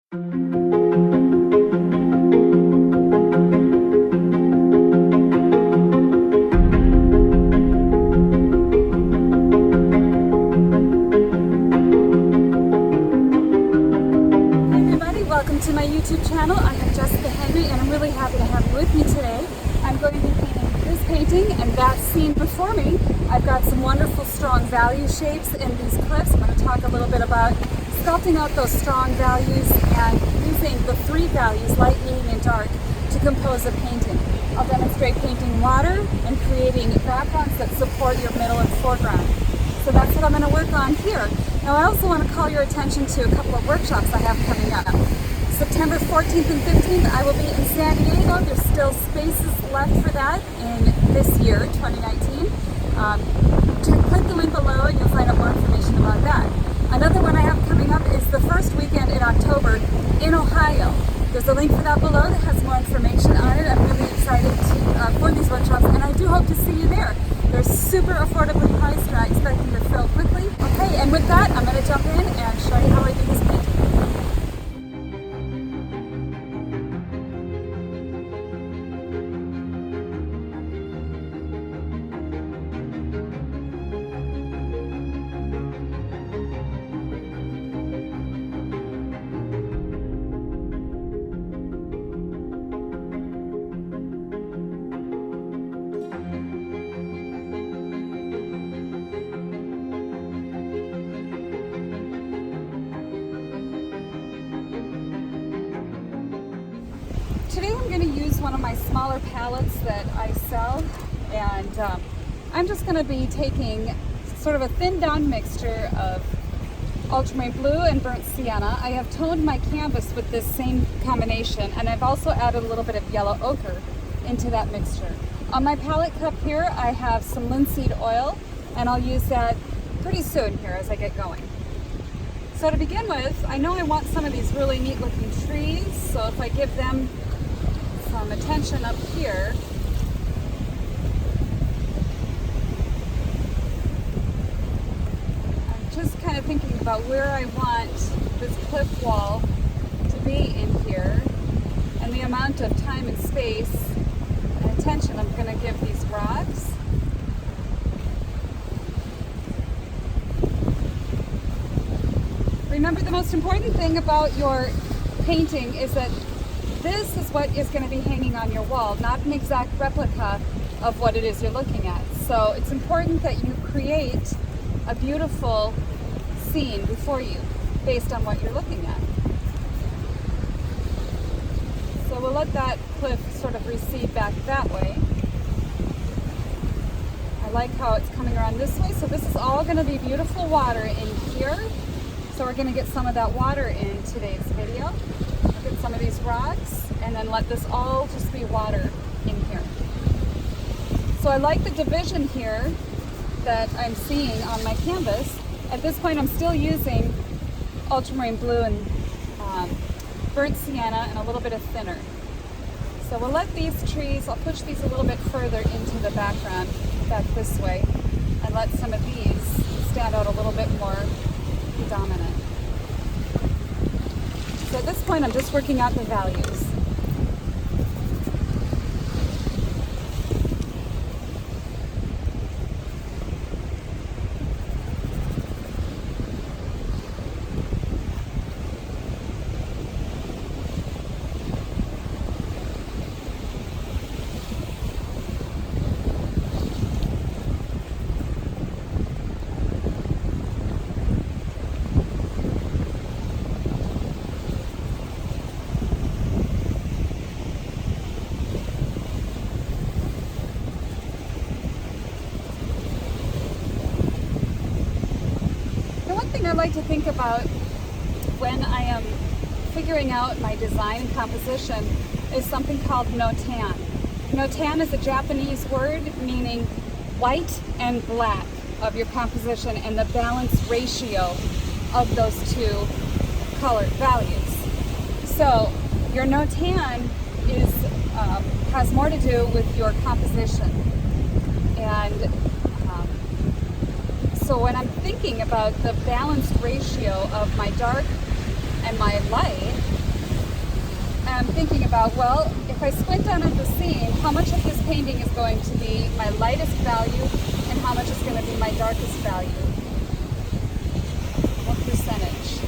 Welcome to my YouTube channel. I am Jessica Henry and I'm really happy to have you with me today. I'm going to be painting this painting and that scene before me. I've got some wonderful strong value shapes in these cliffs. I'm going to talk a little bit about sculpting out those strong values and using the three values, light, medium, and dark, to compose a painting. I'll demonstrate painting water and creating backgrounds that support your middle and foreground. So that's what I'm going to work on here. Now I also want to call your attention to a couple of workshops I have coming up. September 14th and 15th, I will be in San Diego. There's still spaces left for that in this year, 2019. Click the link below and you'll find out more information about that. Another one I have coming up is the first weekend in October in Ohio. There's a link for that below that has more information on it. I'm really excited for these workshops and I do hope to see you there. They're super affordably priced and I expect them to fill quickly. Okay, and with that, I'm going to jump in and show you how I do this painting. Today I'm going to use one of my smaller palettes that I sell, and I'm just going to be taking sort of a thinned down mixture of ultramarine blue and burnt sienna. I have toned my canvas with this same combination, and I've also added a little bit of yellow ochre into that mixture. On my palette cup here I have some linseed oil, and I'll use that pretty soon here as I get going. So to begin with, I know I want some of these really neat looking trees, so if I give them some attention up here, I'm just kind of thinking about where I want this cliff wall to be in here and the amount of time and space and attention I'm going to give these rocks. Remember, the most important thing about your painting is that this is what is going to be hanging on your wall, not an exact replica of what it is you're looking at. So it's important that you create a beautiful scene before you based on what you're looking at. So we'll let that cliff sort of recede back that way. I like how it's coming around this way. So this is all going to be beautiful water in here. So we're going to get some of that water in today's video. Look at some of these rocks and then let this all just be water in here. So I like the division here that I'm seeing on my canvas. At this point I'm still using ultramarine blue and burnt sienna and a little bit of thinner. So we'll let these trees, I'll push these a little bit further into the background, back this way, and let some of these stand out a little bit more predominant. So at this point I'm just working out the values. I like to think about when I am figuring out my design and composition is something called no-tan. No-tan is a Japanese word meaning white and black of your composition and the balanced ratio of those two color values. So your no-tan is has more to do with your composition. And so when I'm thinking about the balanced ratio of my dark and my light, thinking about, well, if I squint down at the scene, how much of this painting is going to be my lightest value and how much is going to be my darkest value? What percentage?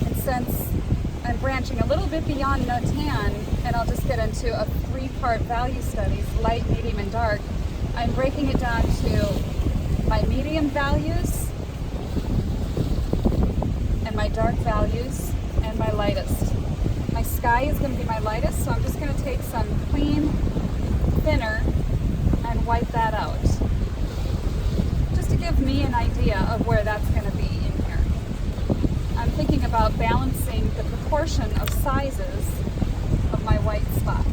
And since I'm branching a little bit beyond no tan, and I'll just get into a 3-part value studies, light, medium, and dark, I'm breaking it down to my medium values and my dark values and my lightest. My sky is going to be my lightest, so I'm just going to take some clean thinner and wipe that out, just to give me an idea of where that's going to be in here. I'm thinking about balancing the proportion of sizes of my white spots.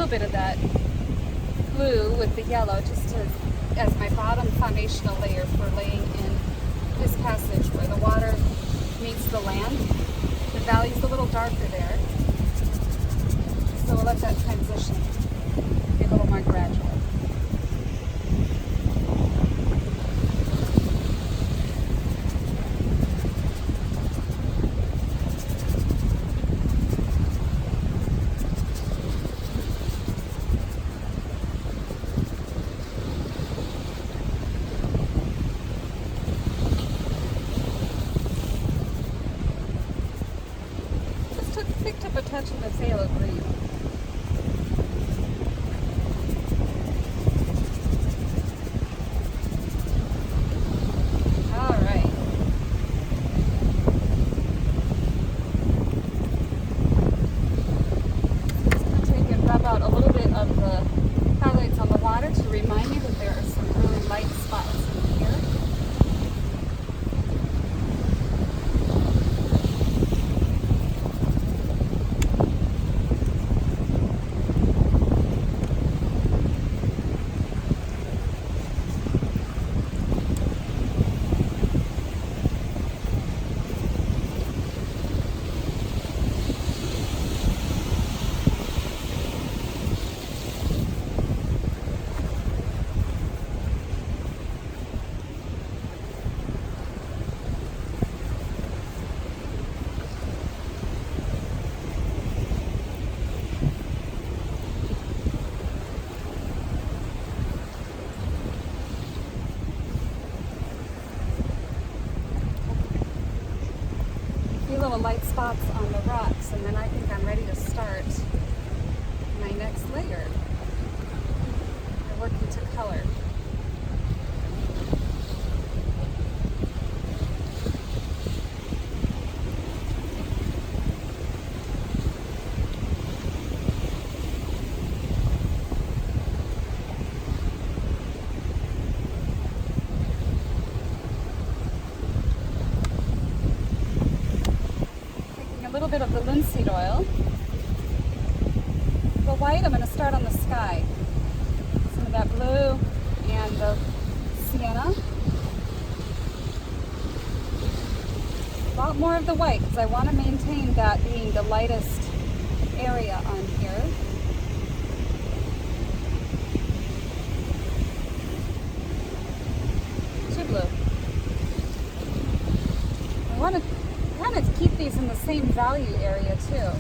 Bit of that blue with the yellow just to, as my bottom foundational layer for laying in this passage where the water meets the land. The valley's a little darker there, so we'll let that transition be a little more gradual. Picked up a touch of the phthalo green. couple of light spots on the rocks, and then I think I'm ready to start my next layer. I work into color. Bit of the linseed oil. The white, I'm going to start on the sky. Some of that blue and the sienna. A lot more of the white because I want to maintain that being the lightest area on here. Too blue. I want to kind of keep these in the same value area too.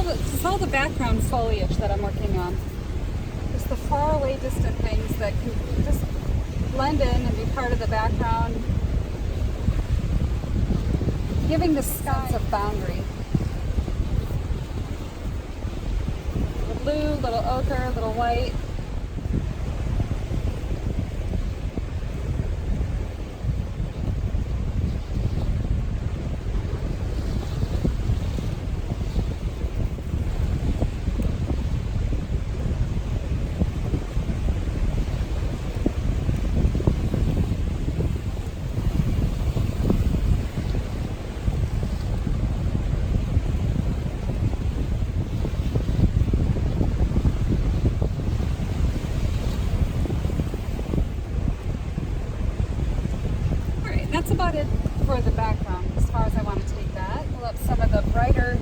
This is all the background foliage that I'm working on. Just the far away distant things that can just blend in and be part of the background, giving the sky a boundary. Little blue, little ochre, little white. That's about it for the background as far as I want to take that. Pull up some of the brighter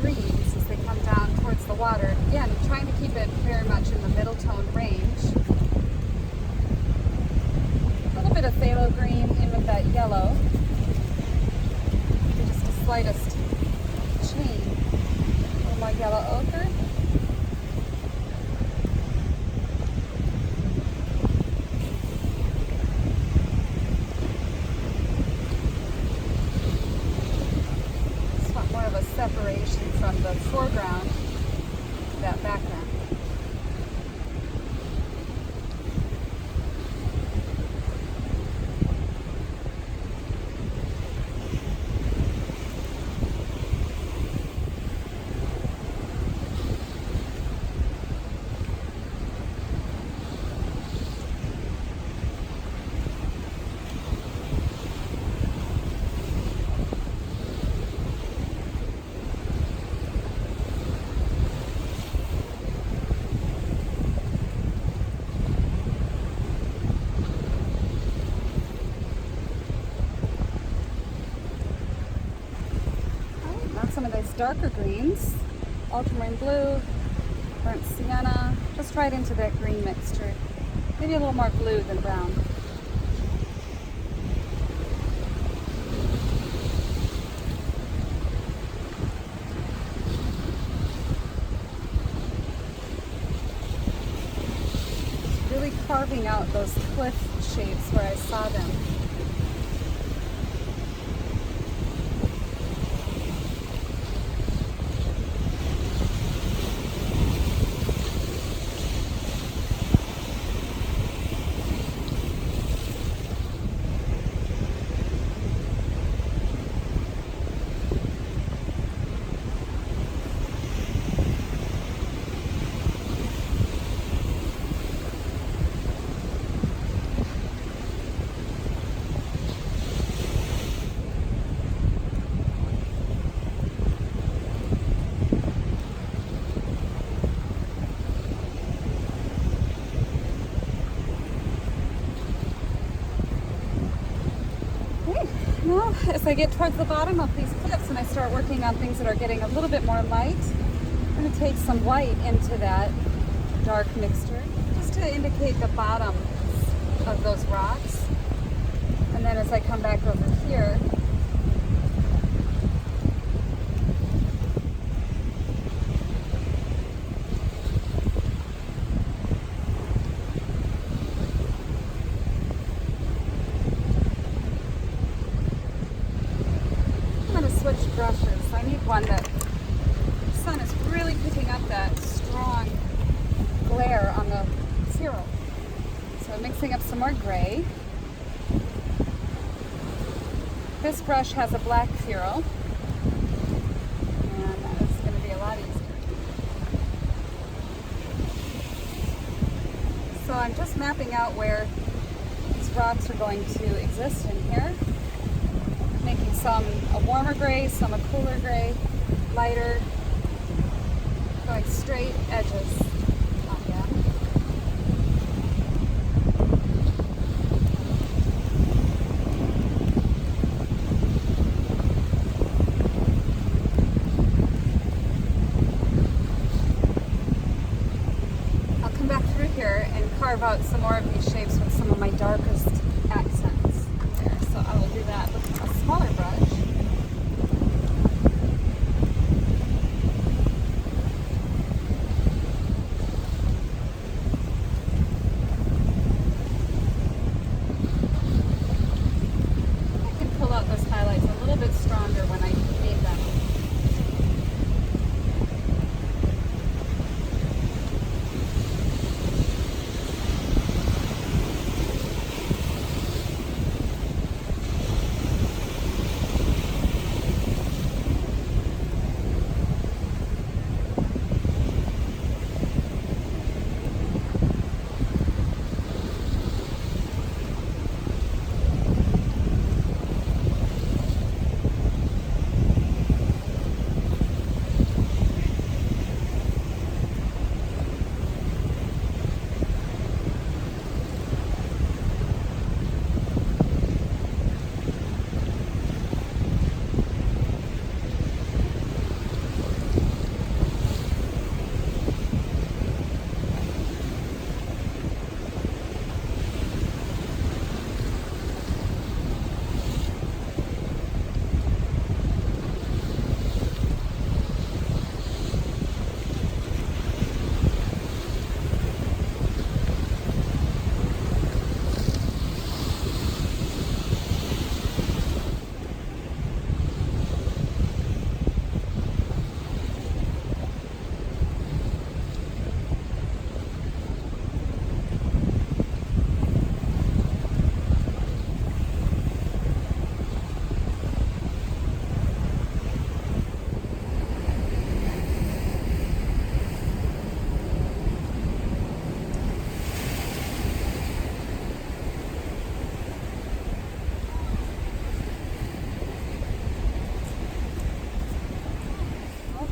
greens as they come down towards the water. Again, trying to keep it very much in the middle tone range. A little bit of phthalo green in with that yellow. Just the slightest change. A little more yellow ochre. Separation from the foreground to that background. Some of those darker greens, ultramarine blue, burnt sienna, just right into that green mixture. Maybe a little more blue than brown. Really carving out those cliff shapes where I saw them. as I get towards the bottom of these cliffs and I start working on things that are getting a little bit more light, I'm going to take some white into that dark mixture just to indicate the bottom of those rocks. And then as I come back over here, switch brushes. I need one that the sun is really picking up that strong glare on the zero. So I'm mixing up some more gray. This brush has a black zero, and that is going to be a lot easier. So I'm just mapping out where these rocks are going to exist in here. Making some a warmer gray, some a cooler gray, lighter, going straight edges on them. I'll come back through here and carve out some more of these shapes with some of my darkest accents there. So I will do that with a smaller brush. I can pull out those highlights a little bit stronger when I need them.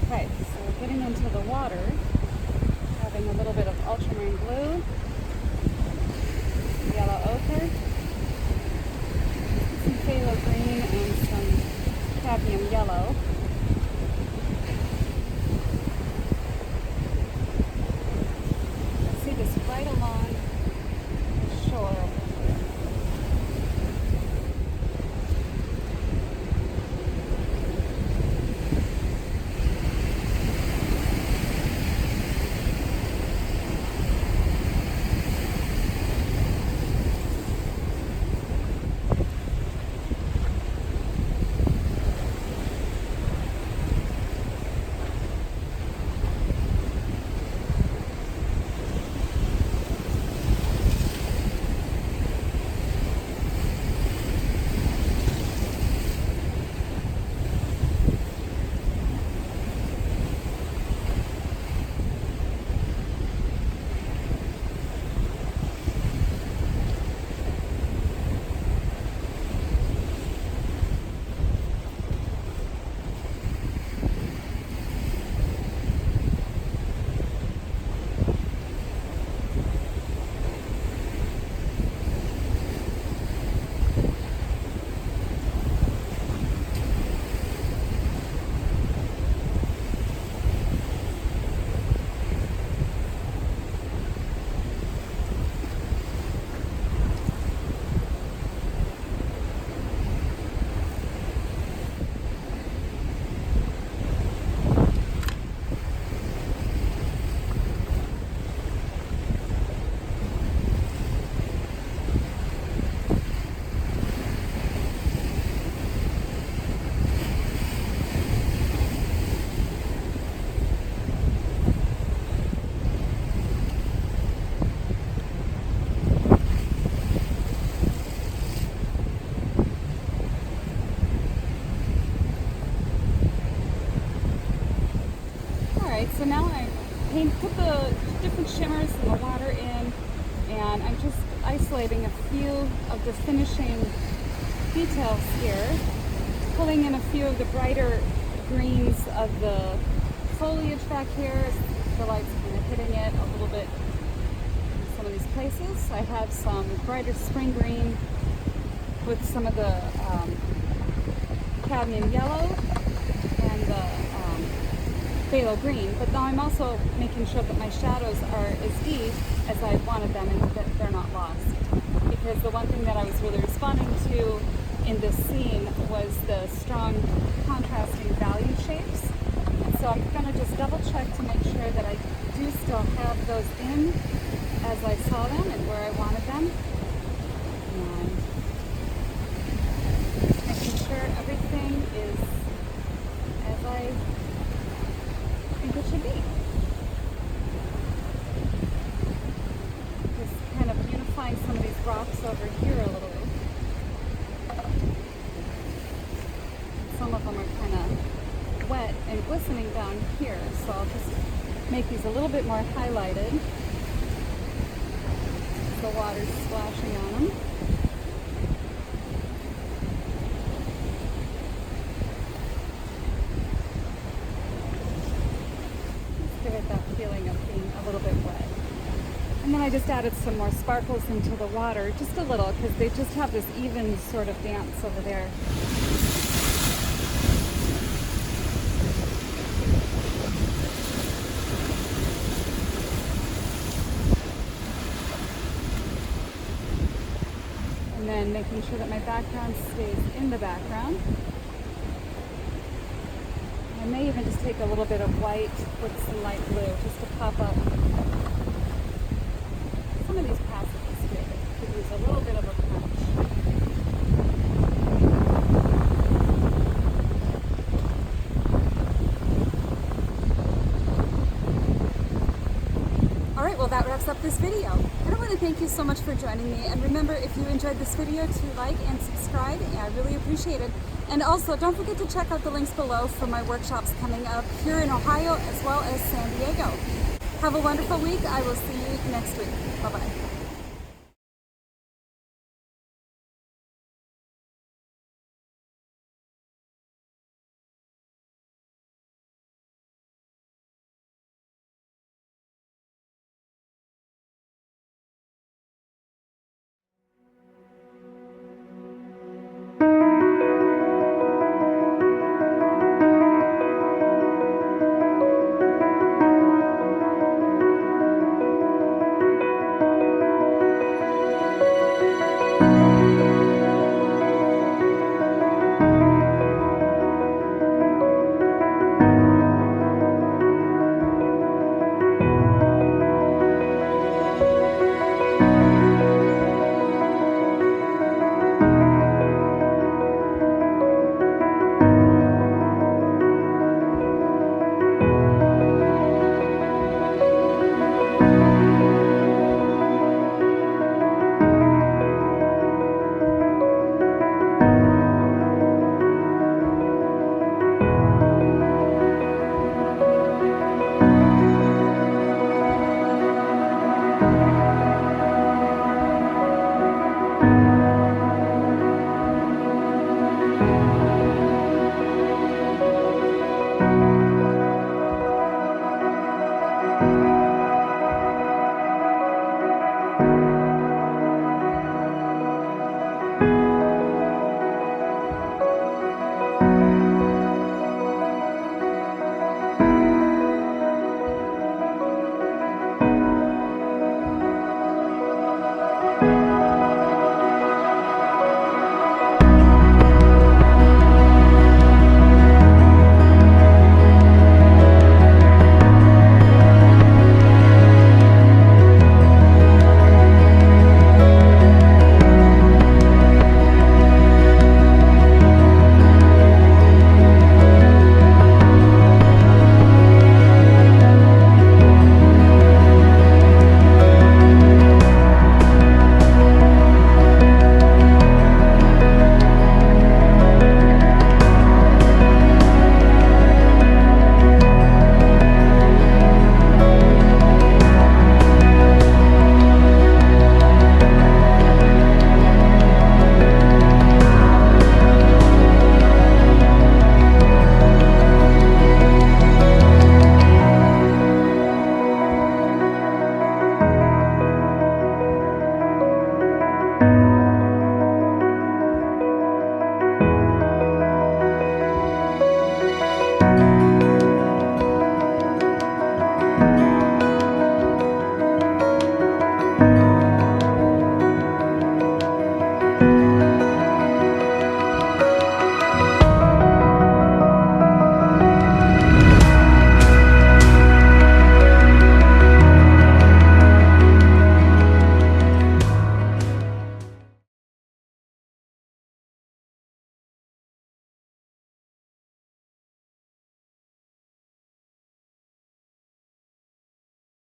Okay, so we're getting into the water, having a little bit of ultramarine blue, yellow ochre, some phthalo green, and some cadmium yellow. I see this right along the shore over here. now. I put the different shimmers and the water in, and I'm just isolating a few of the finishing details here, pulling in a few of the brighter greens of the foliage back here. The light's kind of hitting it a little bit in some of these places. I have some brighter spring green with some of the cadmium yellow and the phthalo green, but now I'm also making sure that my shadows are as deep as I wanted them and that they're not lost. Because the one thing that I was really responding to in this scene was the strong contrasting value shapes. And so I'm going to just double check to make sure that I do still have those in as I saw them and where I wanted them. And making sure everything is as I think it should be. Just kind of unifying some of these rocks over here a little bit. Some of them are kind of wet and glistening down here, so I'll just make these a little bit more highlighted. The water's splashing on them. Just give it that feeling of being a little bit wet. And then I just added some more sparkles into the water, just a little, because they just have this even sort of dance over there. And then making sure that my background stays in the background. I may even just take a little bit of white with some light blue just to pop up some of these passages here that could use a little bit of a punch. Alright, well that wraps up this video. And I want to thank you so much for joining me. And remember, if you enjoyed this video, to like and subscribe. I really appreciate it. And also, don't forget to check out the links below for my workshops coming up here in Ohio as well as San Diego. Have a wonderful week. I will see you next week. Bye-bye.